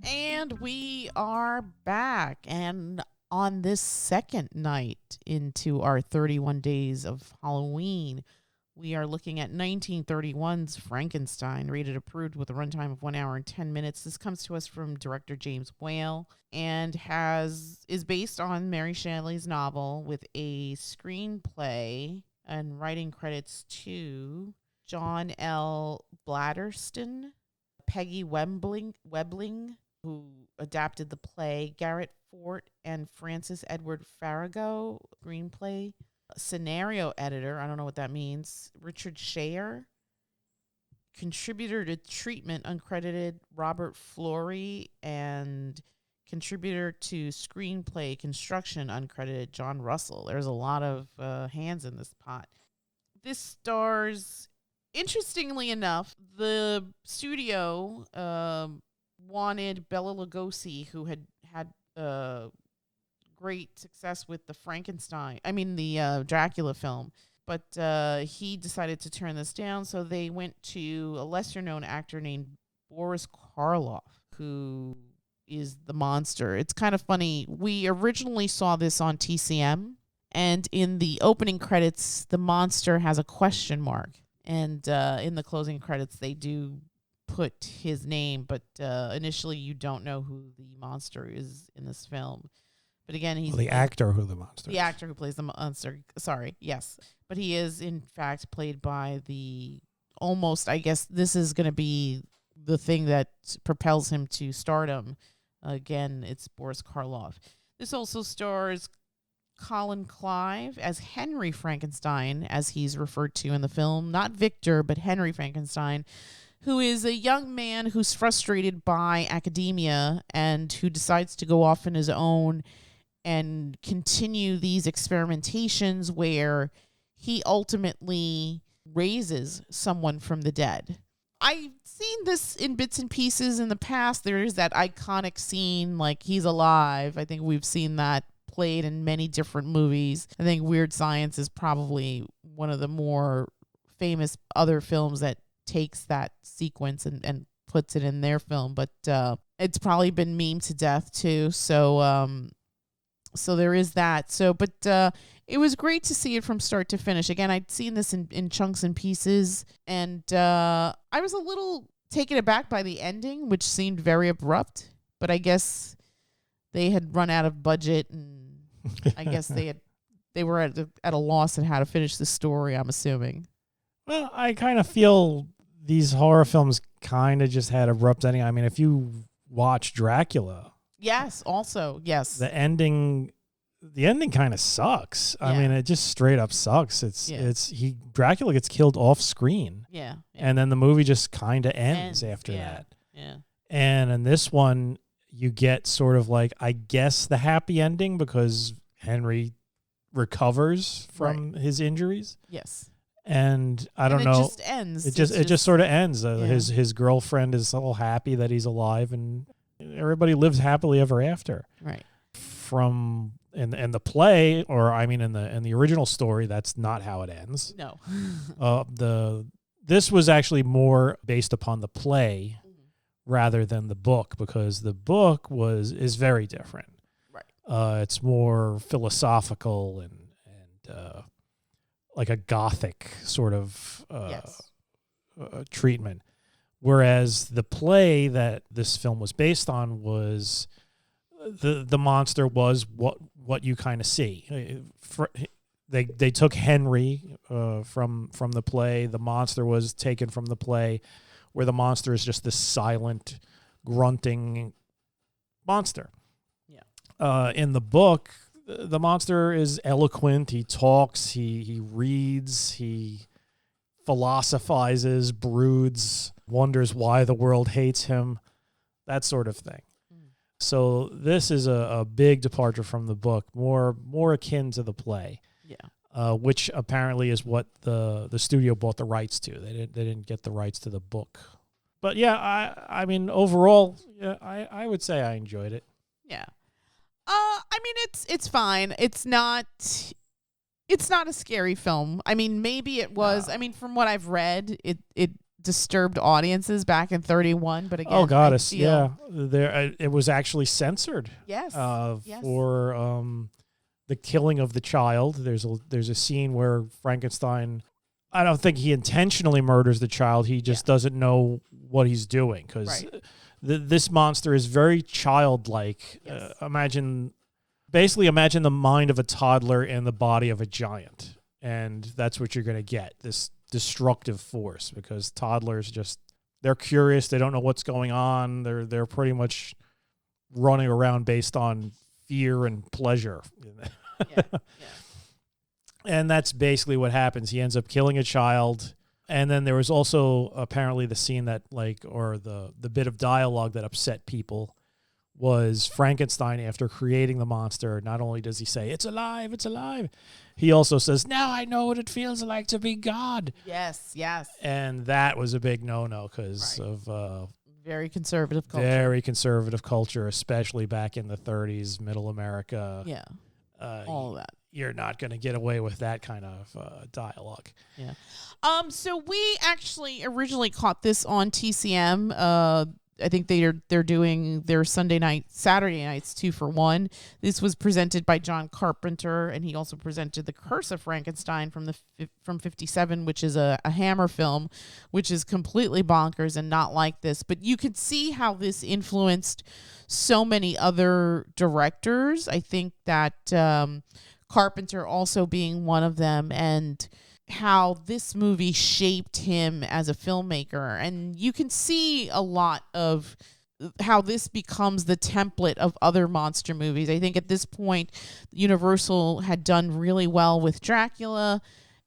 And we are back. And on this second night into our 31 days of Halloween, we are looking at 1931's Frankenstein, rated approved with a runtime of 1 hour and 10 minutes. This comes to us from director James Whale and is based on Mary Shelley's novel with a screenplay and writing credits to John L. Blatterston, Peggy Webling, who adapted the play, Garrett Fort and Francis Edward Faragoh, screenplay, scenario editor, I don't know what that means, Richard Shayer, contributor to treatment, uncredited, Robert Flory, and contributor to screenplay construction, uncredited, John Russell. There's a lot of hands in this pot. This stars, interestingly enough, the studio wanted Bela Lugosi, who had great success with the the Dracula film, but he decided to turn this down, so they went to a lesser-known actor named Boris Karloff, who is the monster. It's kind of funny. We originally saw this on TCM, and in the opening credits, the monster has a question mark, and in the closing credits, they do put his name, but initially you don't know who the monster is in this film. But again, he's the actor who the monster the actor who plays the monster. Sorry, yes. But he is, in fact, played by I guess this is going to be the thing that propels him to stardom. Again, it's Boris Karloff. This also stars Colin Clive as Henry Frankenstein, as he's referred to in the film. Not Victor, but Henry Frankenstein, who is a young man who's frustrated by academia and who decides to go off on his own and continue these experimentations where he ultimately raises someone from the dead. I've seen this in bits and pieces in the past. There is that iconic scene, like, he's alive. I think we've seen that played in many different movies. I think Weird Science is probably one of the more famous other films that takes that sequence and puts it in their film, but it's probably been memed to death too, so there is that. But it was great to see it from start to finish. Again, I'd seen this in chunks and pieces, and I was a little taken aback by the ending, which seemed very abrupt, but I guess they had run out of budget, and I guess they were at a loss at how to finish the story, I'm assuming. Well, I kind of feel these horror films kind of just had abrupt ending. I mean, if you watch Dracula, yes, also yes, the ending kind of sucks. Yeah. I mean, it just straight up sucks. Dracula gets killed off screen. Yeah. And then the movie just kind of ends after that. Yeah. And in this one, you get sort of like, I guess, the happy ending because Henry recovers from his injuries. Yes. And I don't know. It just ends. It just sort of ends. His girlfriend is all happy that he's alive, and everybody lives happily ever after. Right. From in the play, or I mean in the original story, that's not how it ends. No. This was actually more based upon the play rather than the book, because the book is very different. Right. It's more philosophical and like a gothic sort of treatment. Whereas the play that this film was based on was the monster was what you kind of see. They took Henry from the play. The monster was taken from the play, where the monster is just this silent, grunting monster. Yeah. In the book, the monster is eloquent. He talks. He reads. He philosophizes, broods, wonders why the world hates him, that sort of thing. So this is a big departure from the book, more akin to the play. Yeah. Which apparently is what the studio bought the rights to. They didn't get the rights to the book. But yeah, I mean overall, yeah, I would say I enjoyed it. Yeah. I mean it's fine. It's not a scary film. I mean, maybe it was. No. I mean, from what I've read, it disturbed audiences back in 31, but again, oh goddess, yeah, there it was actually censored. Yes. For the killing of the child. There's a scene where Frankenstein, I don't think he intentionally murders the child. He just doesn't know what he's doing, because this monster is very childlike. Yes. Imagine the mind of a toddler in the body of a giant, and that's what you're going to get, this destructive force, because toddlers they're curious. They don't know what's going on. They're pretty much running around based on fear and pleasure. And that's basically what happens. He ends up killing a child. And then there was also apparently the scene that or the bit of dialogue that upset people was Frankenstein, after creating the monster, not only does he say, "It's alive, it's alive," he also says, "Now I know what it feels like to be God." Yes. And that was a big no-no because of very conservative culture. Very conservative culture, especially back in the 30s, middle America. Yeah. All of that. You're not going to get away with that kind of dialogue. Yeah. So we actually originally caught this on TCM. I think they're doing their Saturday nights 2 for 1. This was presented by John Carpenter, and he also presented The Curse of Frankenstein from 57, which is a Hammer film, which is completely bonkers and not like this. But you could see how this influenced so many other directors. I think that Carpenter also being one of them, and how this movie shaped him as a filmmaker. And you can see a lot of how this becomes the template of other monster movies. I think at this point, Universal had done really well with Dracula,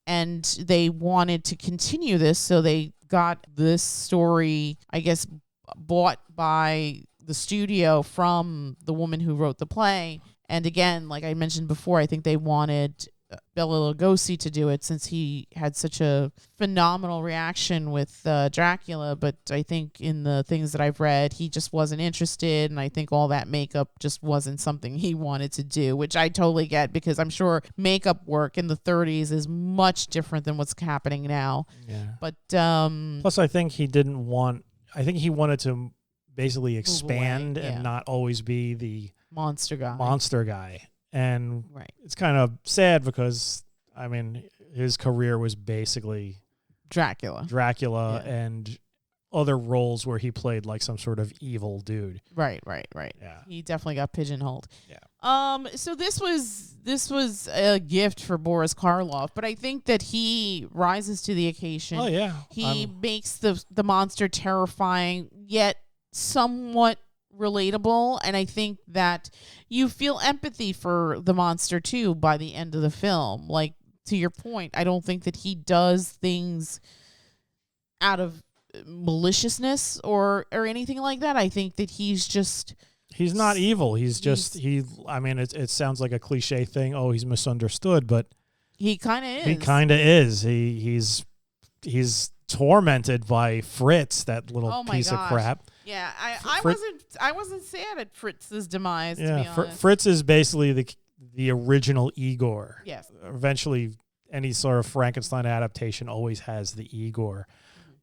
and they wanted to continue this, so they got this story, I guess, bought by the studio from the woman who wrote the play. And again, like I mentioned before, I think they wanted Bela Lugosi to do it, since he had such a phenomenal reaction with Dracula. But I think in the things that I've read, he just wasn't interested, and I think all that makeup just wasn't something he wanted to do, which I totally get, because I'm sure makeup work in the 30s is much different than what's happening now. Yeah. But plus, I think he wanted to basically expand and not always be the monster guy. And it's kind of sad because, I mean, his career was basically Dracula and other roles where he played like some sort of evil dude. Right. Yeah. He definitely got pigeonholed. Yeah. So this was a gift for Boris Karloff, but I think that he rises to the occasion. Oh yeah. He makes the monster terrifying yet somewhat relatable, and I think that you feel empathy for the monster too by the end of the film. Like, to your point, I don't think that he does things out of maliciousness or anything like that. I think that he's not evil. I mean, it sounds like a cliche thing. Oh, he's misunderstood, but he kind of is. He's tormented by Fritz, that little piece of crap. Yeah, I wasn't sad at Fritz's demise. To be honest. Fritz is basically the original Igor. Yes. Eventually, any sort of Frankenstein adaptation always has the Igor,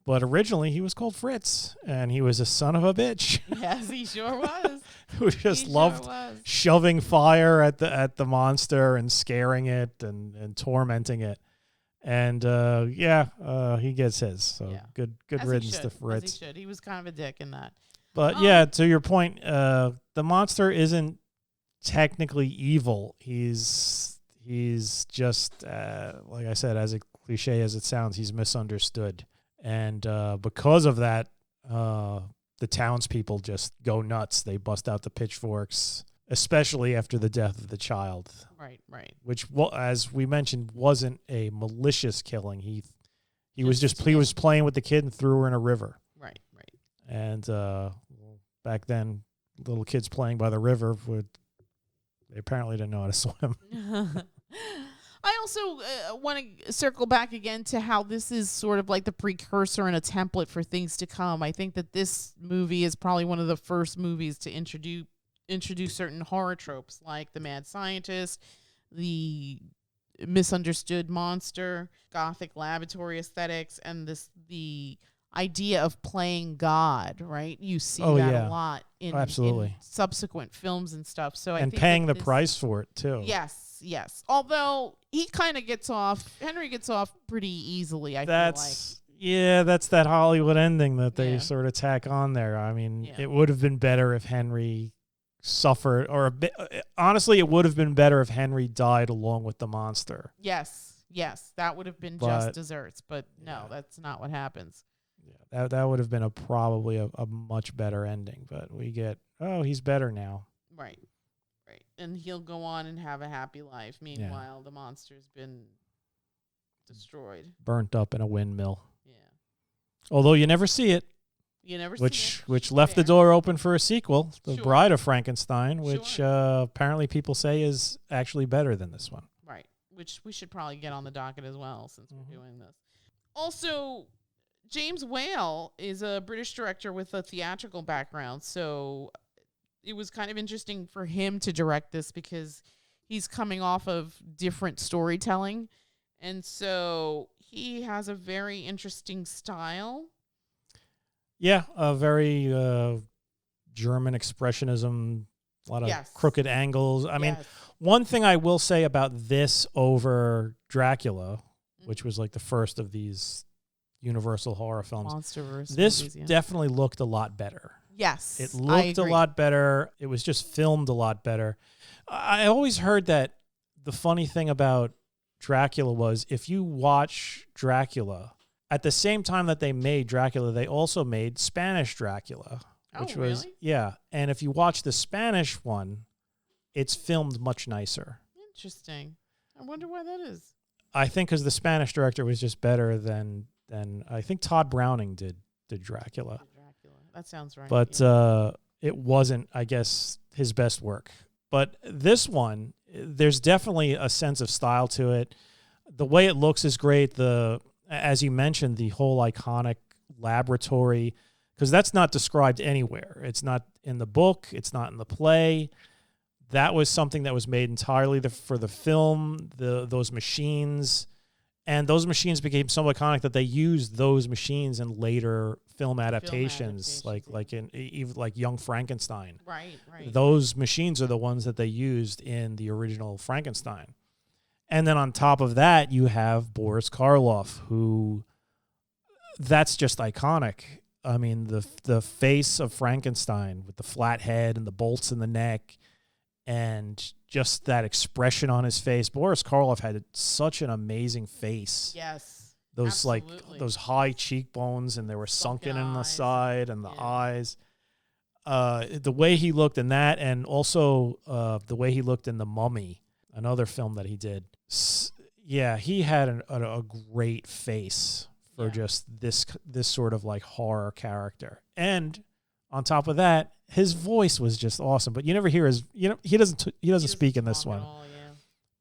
but originally he was called Fritz, and he was a son of a bitch. Yes, he sure was. Who just loved shoving fire at the monster and scaring it and tormenting it. And he gets his. So good riddance to Fritz. As he should. He was kind of a dick in that. But to your point, the monster isn't technically evil. He's just like I said, as a cliche as it sounds, he's misunderstood. And because of that, the townspeople just go nuts. They bust out the pitchforks, especially after the death of the child. Right. Which, as we mentioned, wasn't a malicious killing. He was playing with the kid and threw her in a river. Right. And back then, little kids playing by the river they apparently didn't know how to swim. I also want to circle back again to how this is sort of like the precursor and a template for things to come. I think that this movie is probably one of the first movies to introduce certain horror tropes, like the mad scientist, the misunderstood monster, gothic laboratory aesthetics, and the idea of playing God, right? You see Oh, that yeah. a lot in Absolutely. subsequent films and stuff. So I And think paying that the price for it, too. Yes. Although he kind of Henry gets off pretty easily, I feel like. Yeah, that's that Hollywood ending that they Yeah. sort of tack on there. I mean, Yeah. it would have been better if Henry suffered, or a bit, honestly, it would have been better if Henry died along with the monster. Yes, that would have been But, just desserts, but no, yeah. that's not what happens. Yeah, that would have been probably a much better ending. But we get, he's better now. Right. And he'll go on and have a happy life. Meanwhile, the monster's been destroyed. Burnt up in a windmill. Yeah. Although you never see it. You never see it. Which left the door open for a sequel, The Sure. Bride of Frankenstein, which apparently people say is actually better than this one. Right. Which we should probably get on the docket as well, since we're doing this. Also, James Whale is a British director with a theatrical background, so it was kind of interesting for him to direct this because he's coming off of different storytelling, and so he has a very interesting style. Yeah, a very German expressionism, a lot of crooked angles. I mean, one thing I will say about this over Dracula, which was like the first of these Universal horror films, Monsterverse this movies, definitely looked a lot better. Yes, it looked a lot better. It was just filmed a lot better. I always heard that the funny thing about Dracula was if you watch Dracula, at the same time that they made Dracula, they also made Spanish Dracula, which was, really? And if you watch the Spanish one, it's filmed much nicer. Interesting. I wonder why that is. I think because the Spanish director was just better than I think Todd Browning did Dracula. That sounds right. But it wasn't, I guess, his best work. But this one, there's definitely a sense of style to it. The way it looks is great. As you mentioned, the whole iconic laboratory, because that's not described anywhere. It's not in the book. It's not in the play. That was something that was made entirely for the film, those machines. And those machines became so iconic that they used those machines in later film adaptations, like in even like Young Frankenstein. Right. Those machines are the ones that they used in the original Frankenstein. And then on top of that, you have Boris Karloff, who that's just iconic. I mean, the face of Frankenstein with the flat head and the bolts in the neck and just that expression on his face. Boris Karloff had such an amazing face. Yes. Those absolutely. those high cheekbones, and they were sunken in the side and the eyes. The way he looked in that, and also the way he looked in The Mummy, another film that he did. Yeah, he had a great face for just this sort of like horror character. And on top of that, his voice was just awesome. But you never hear his, he doesn't speak in this one. All, yeah.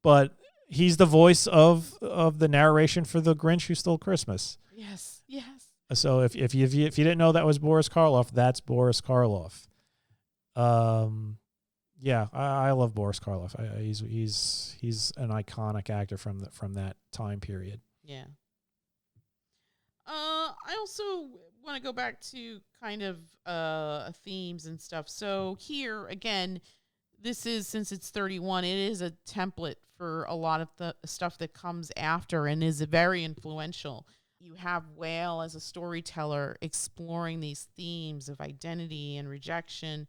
But he's the voice of the narration for The Grinch Who Stole Christmas. Yes. So if you didn't know that was Boris Karloff, that's Boris Karloff. Yeah, I love Boris Karloff. He's an iconic actor from that time period. Yeah. I also want to go back to kind of themes and stuff. So here again, this is, since it's 31, it is a template for a lot of the stuff that comes after and is very influential. You have Whale as a storyteller exploring these themes of identity and rejection,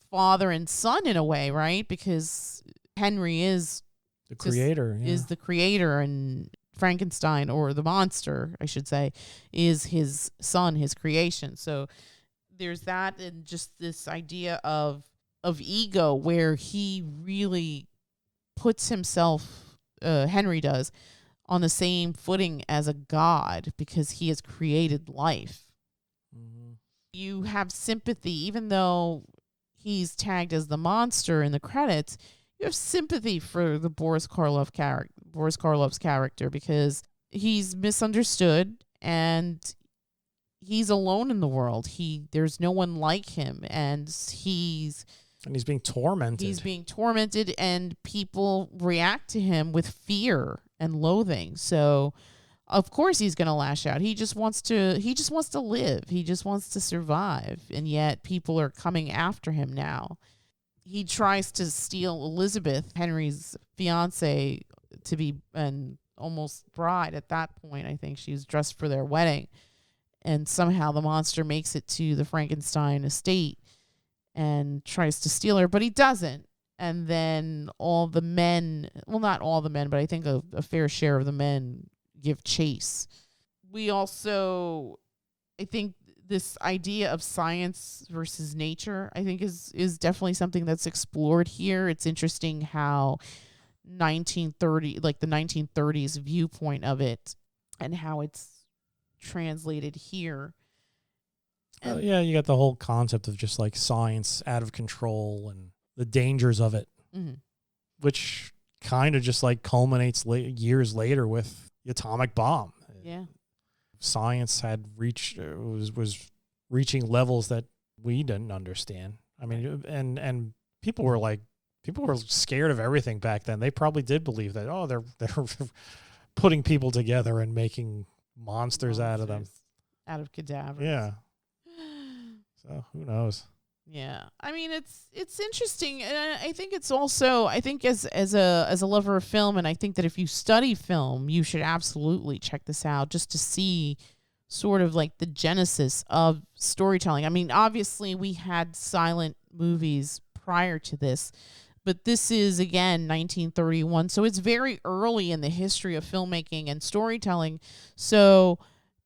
father and son in a way, right? Because Henry is the creator, is the creator, and Frankenstein, or the monster, I should say, is his son, his creation. So there's that, and just this idea of ego, where he really puts himself, Henry does, on the same footing as a god because he has created life. Mm-hmm. You have sympathy, even though he's tagged as the monster in the credits. You have sympathy for the Boris Karloff's character, because he's misunderstood and he's alone in the world. There's no one like him, and he's being tormented. He's being tormented, and people react to him with fear and loathing. So of course he's going to lash out. He just wants to live. He just wants to survive. And yet people are coming after him now. He tries to steal Elizabeth, Henry's fiance, to be an almost bride at that point. I think she was dressed for their wedding. And somehow the monster makes it to the Frankenstein estate and tries to steal her, but he doesn't. And then all the men, well, not all the men, but I think a fair share of the men give chase. We also, I think this idea of science versus nature, I think is definitely something that's explored here. It's interesting how the 1930s viewpoint of it and how it's translated here. Yeah, you got the whole concept of just like science out of control and the dangers of it, which kind of just like culminates years later with the atomic bomb. Yeah, science had reached was reaching levels that we didn't understand. I mean, and people were scared of everything back then. They probably did believe that they're putting people together and making monsters out of them, out of cadavers. Yeah. So who knows? Yeah, I mean it's interesting, and I think it's also, I think as a lover of film, and I think that if you study film, you should absolutely check this out just to see sort of like the genesis of storytelling. I mean, obviously we had silent movies prior to this, but this is again 1931, so it's very early in the history of filmmaking and storytelling. So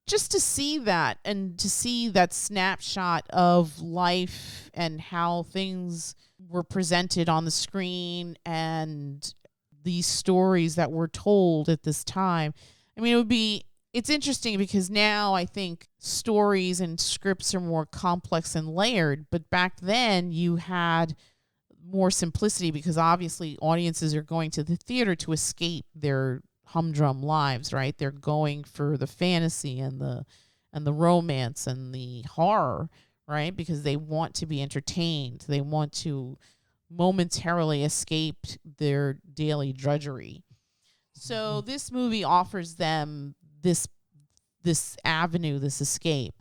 just to see that and to see that snapshot of life and how things were presented on the screen and these stories that were told at this time. I mean, it's interesting because now I think stories and scripts are more complex and layered, but back then you had more simplicity because obviously audiences are going to the theater to escape their humdrum lives, right? They're going for the fantasy and the romance and the horror, right? Because they want to be entertained. They want to momentarily escape their daily drudgery. So this movie offers them this avenue, this escape.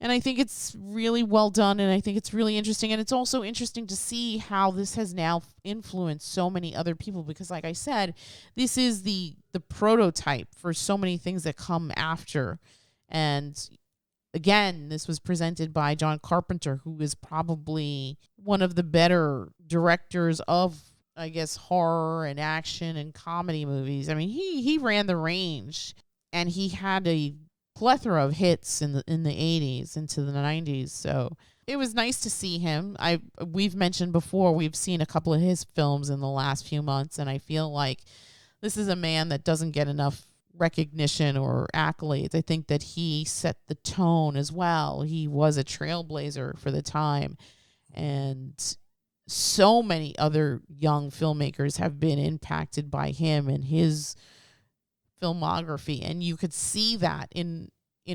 And I think it's really well done, and I think it's really interesting. And it's also interesting to see how this has now influenced so many other people because, like I said, this is the prototype for so many things that come after. And again, this was presented by John Carpenter, who is probably one of the better directors of, I guess, horror and action and comedy movies. I mean, he ran the range, and he had a plethora of hits in the 80s into the 90s. So it was nice to see him. We've mentioned before, we've seen a couple of his films in the last few months, and I feel like this is a man that doesn't get enough recognition or accolades. I think that he set the tone as well. He was a trailblazer for the time, and so many other young filmmakers have been impacted by him and his filmography, and you could see that in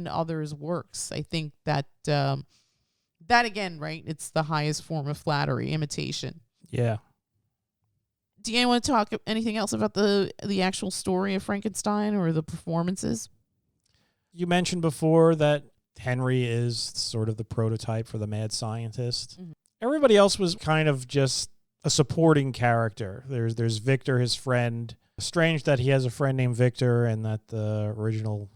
others' works. I think that that again, right? It's the highest form of flattery, imitation. Yeah. Do you want to talk anything else about the actual story of Frankenstein or the performances? You mentioned before that Henry is sort of the prototype for the mad scientist. Mm-hmm. Everybody else was kind of just a supporting character. There's Victor, his friend. Strange that he has a friend named Victor, and that the original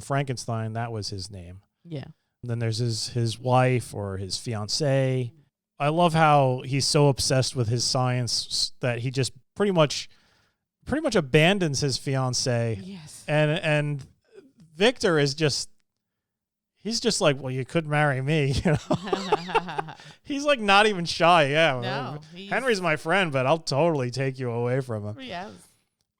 Frankenstein, that was his name. Yeah. And then there's his wife or his fiancée. I love how he's so obsessed with his science that he just pretty much abandons his fiancée. Yes. And Victor is he's just like, well, you could marry me, you know. He's like not even shy. Yeah. No, Henry's my friend, but I'll totally take you away from him. Yes.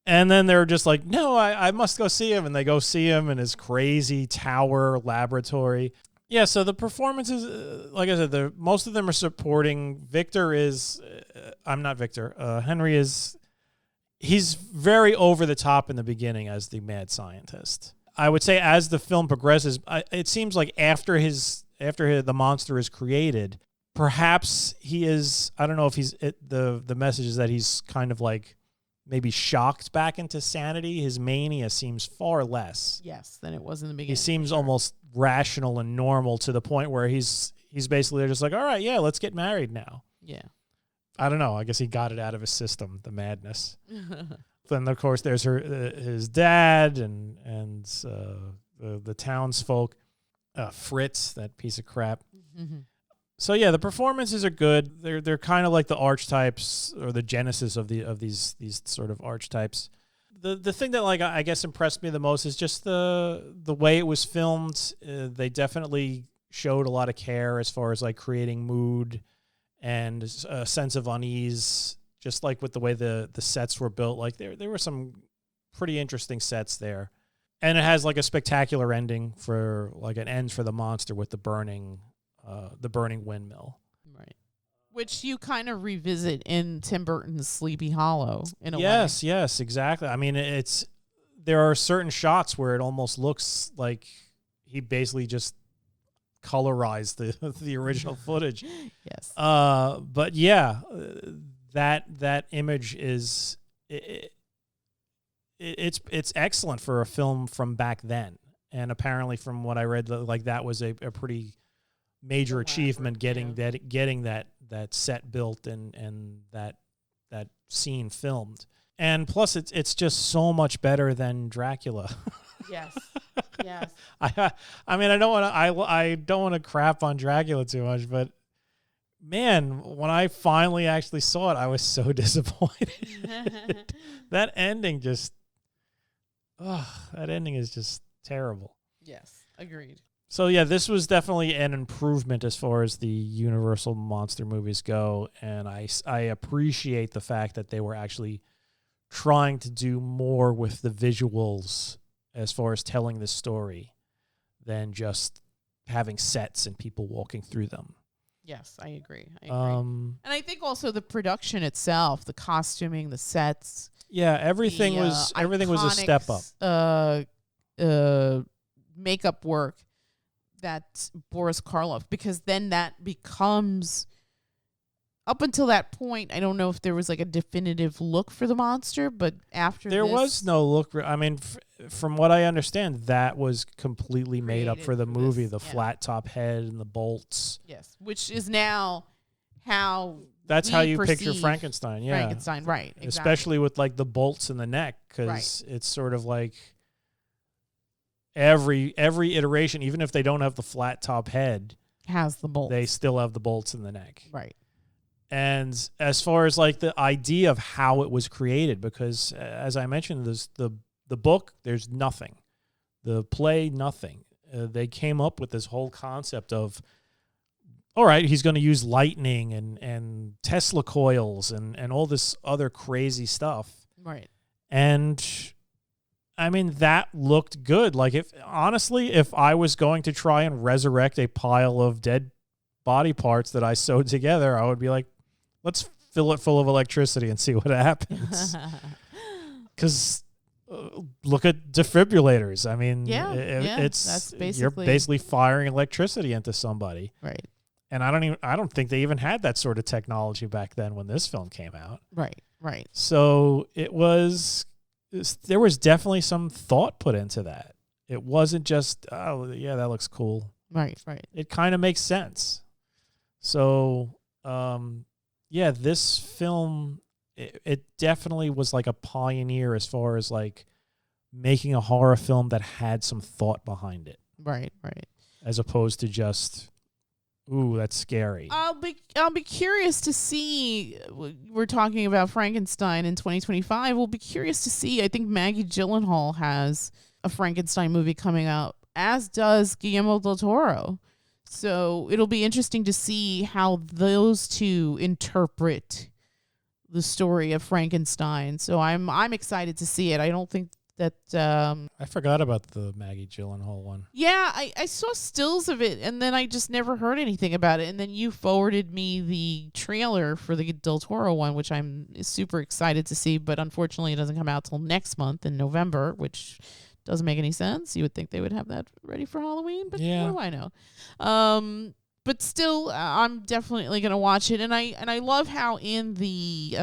And then they're just like, no, I must go see him. And they go see him in his crazy tower laboratory. Yeah, so the performances, like I said, most of them are supporting. Victor is, I'm not Victor. Henry is, he's very over the top in the beginning as the mad scientist. I would say as the film progresses, it seems like after the monster is created, perhaps he is, I don't know if the message is that he's kind of like maybe shocked back into sanity, his mania seems far less. Yes, than it was in the beginning. He seems almost rational and normal to the point where he's basically just like, all right, yeah, let's get married now. Yeah. I don't know. I guess he got it out of his system, the madness. Then, of course, there's his dad and the townsfolk. Fritz, that piece of crap. Mm-hmm. So yeah, the performances are good. They're kind of like the archetypes or the genesis of these sort of archetypes. The thing that like I guess impressed me the most is just the way it was filmed. They definitely showed a lot of care as far as like creating mood and a sense of unease. Just like with the way the sets were built, like there were some pretty interesting sets there. And it has like a spectacular ending for like an end for the monster with the burning windmill. Right. Which you kind of revisit in Tim Burton's Sleepy Hollow in a way. Yes, exactly. I mean, there are certain shots where it almost looks like he basically just colorized the original footage. Yes. But yeah, that image is it's excellent for a film from back then, and apparently from what I read, like that was a pretty major achievement getting that set built and that scene filmed. And plus, it's just so much better than Dracula. Yes. Yes. I mean, I don't want to crap on Dracula too much, but man, when I finally actually saw it, I was so disappointed. That ending is just terrible. Yes, agreed. So yeah, this was definitely an improvement as far as the Universal monster movies go, and I appreciate the fact that they were actually trying to do more with the visuals as far as telling the story than just having sets and people walking through them. Yes, I agree. And I think also the production itself, the costuming, the sets. Yeah, everything was a step up. Makeup work that Boris Karloff, because then that becomes, up until that point, I don't know if there was like a definitive look for the monster, but after there was no look. I mean, from what I understand, that was completely made up for the movie. The flat top head and the bolts. Yes, which is now how that's how you picture Frankenstein. Yeah, Frankenstein, right? Exactly. Especially with like the bolts in the neck, because it's sort of like every iteration, even if they don't have the flat top head, has the bolts. They still have the bolts in the neck. Right. And as far as like the idea of how it was created, because as I mentioned, the book, there's nothing. The play, nothing. They came up with this whole concept of, all right, he's going to use lightning and Tesla coils and all this other crazy stuff. Right. And I mean, that looked good. Like if I was going to try and resurrect a pile of dead body parts that I sewed together, I would be like, let's fill it full of electricity and see what happens. Because look at defibrillators. I mean, that's basically, you're basically firing electricity into somebody. Right. And I don't think they even had that sort of technology back then when this film came out. Right. Right. So there was definitely some thought put into that. It wasn't just, oh yeah, that looks cool. Right. Right. It kind of makes sense. So, yeah, this film, it definitely was like a pioneer as far as like making a horror film that had some thought behind it. Right, right. As opposed to just, ooh, that's scary. I'll be curious to see. We're talking about Frankenstein in 2025. We'll be curious to see. I think Maggie Gyllenhaal has a Frankenstein movie coming out, as does Guillermo del Toro. So it'll be interesting to see how those two interpret the story of Frankenstein. So I'm excited to see it. I don't think that I forgot about the Maggie Gyllenhaal one. Yeah, I saw stills of it, and then I just never heard anything about it. And then you forwarded me the trailer for the Del Toro one, which I'm super excited to see. But unfortunately, it doesn't come out till next month in November, which doesn't make any sense. You would think they would have that ready for Halloween, but what do I know? But still, I'm definitely gonna watch it, and I love how in the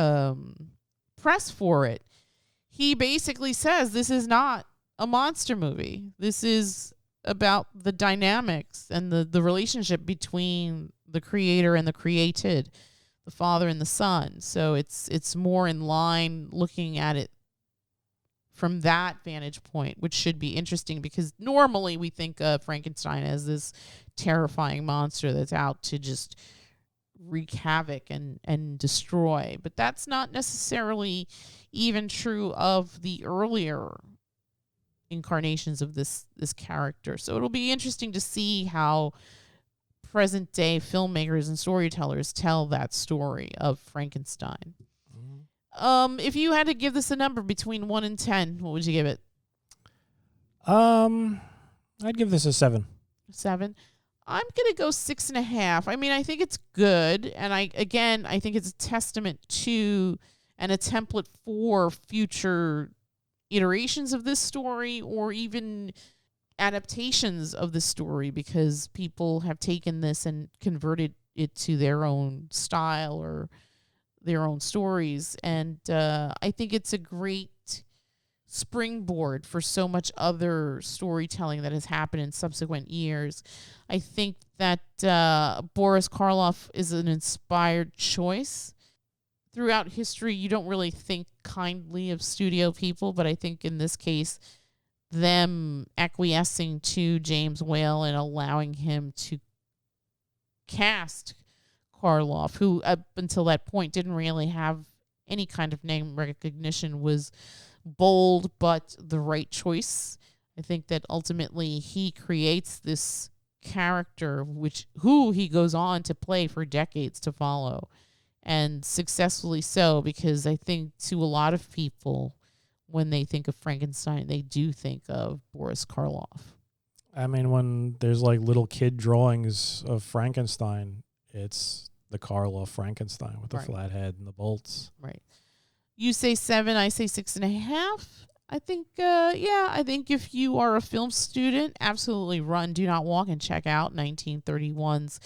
press for it, he basically says this is not a monster movie. This is about the dynamics and the relationship between the creator and the created, the father and the son. So it's more in line looking at it from that vantage point, which should be interesting because normally we think of Frankenstein as this terrifying monster that's out to just wreak havoc and destroy. But that's not necessarily even true of the earlier incarnations of this character. So it'll be interesting to see how present day filmmakers and storytellers tell that story of Frankenstein. If you had to give this a number between 1 and 10, what would you give it? I'd give this a 7. 7. I'm gonna go 6.5. I mean, I think it's good, and I think it's a testament to and a template for future iterations of this story or even adaptations of this story, because people have taken this and converted it to their own style or their own stories. And I think it's a great springboard for so much other storytelling that has happened in subsequent years. I think that Boris Karloff is an inspired choice. Throughout history, you don't really think kindly of studio people, but I think in this case, them acquiescing to James Whale and allowing him to cast Karloff, who up until that point didn't really have any kind of name recognition, was bold but the right choice. I think that ultimately he creates this character who he goes on to play for decades to follow, and successfully so, because I think to a lot of people, when they think of Frankenstein, they do think of Boris Karloff. I mean, when there's like little kid drawings of Frankenstein, it's the Karloff Frankenstein with the flat head and the bolts. Right. You say 7, I say 6.5. I think, I think if you are a film student, absolutely run, do not walk, and check out 1931's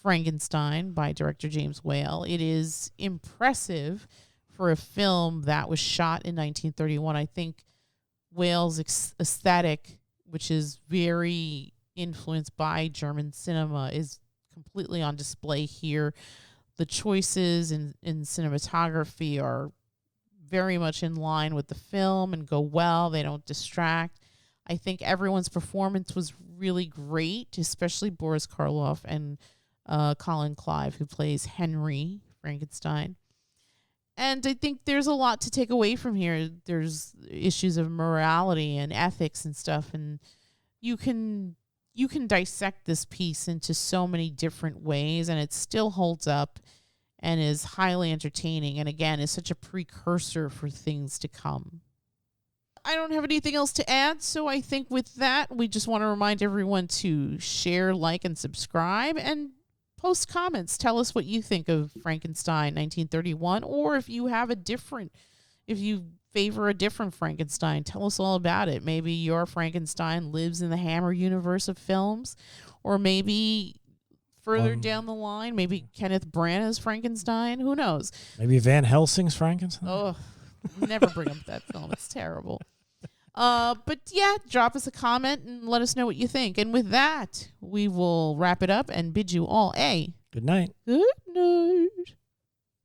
Frankenstein by director James Whale. It is impressive for a film that was shot in 1931. I think Whale's aesthetic, which is very influenced by German cinema, is completely on display here. The choices in cinematography are very much in line with the film and go well. They don't distract. I think everyone's performance was really great, especially Boris Karloff and Colin Clive, who plays Henry Frankenstein. And I think there's a lot to take away from here. There's issues of morality and ethics and stuff, and you can dissect this piece into so many different ways, and it still holds up and is highly entertaining, and again is such a precursor for things to come. I don't have anything else to add, so I think with that, we just want to remind everyone to share, like, and subscribe, and post comments. Tell us what you think of Frankenstein 1931, or if you favor a different Frankenstein, tell us all about it. Maybe your Frankenstein lives in the Hammer universe of films, or maybe further down the line, maybe Kenneth Branagh's Frankenstein. Who knows? Maybe Van Helsing's Frankenstein. Oh, never bring up that film. It's terrible. But yeah, drop us a comment and let us know what you think. And with that, we will wrap it up and bid you all a good night. Good night.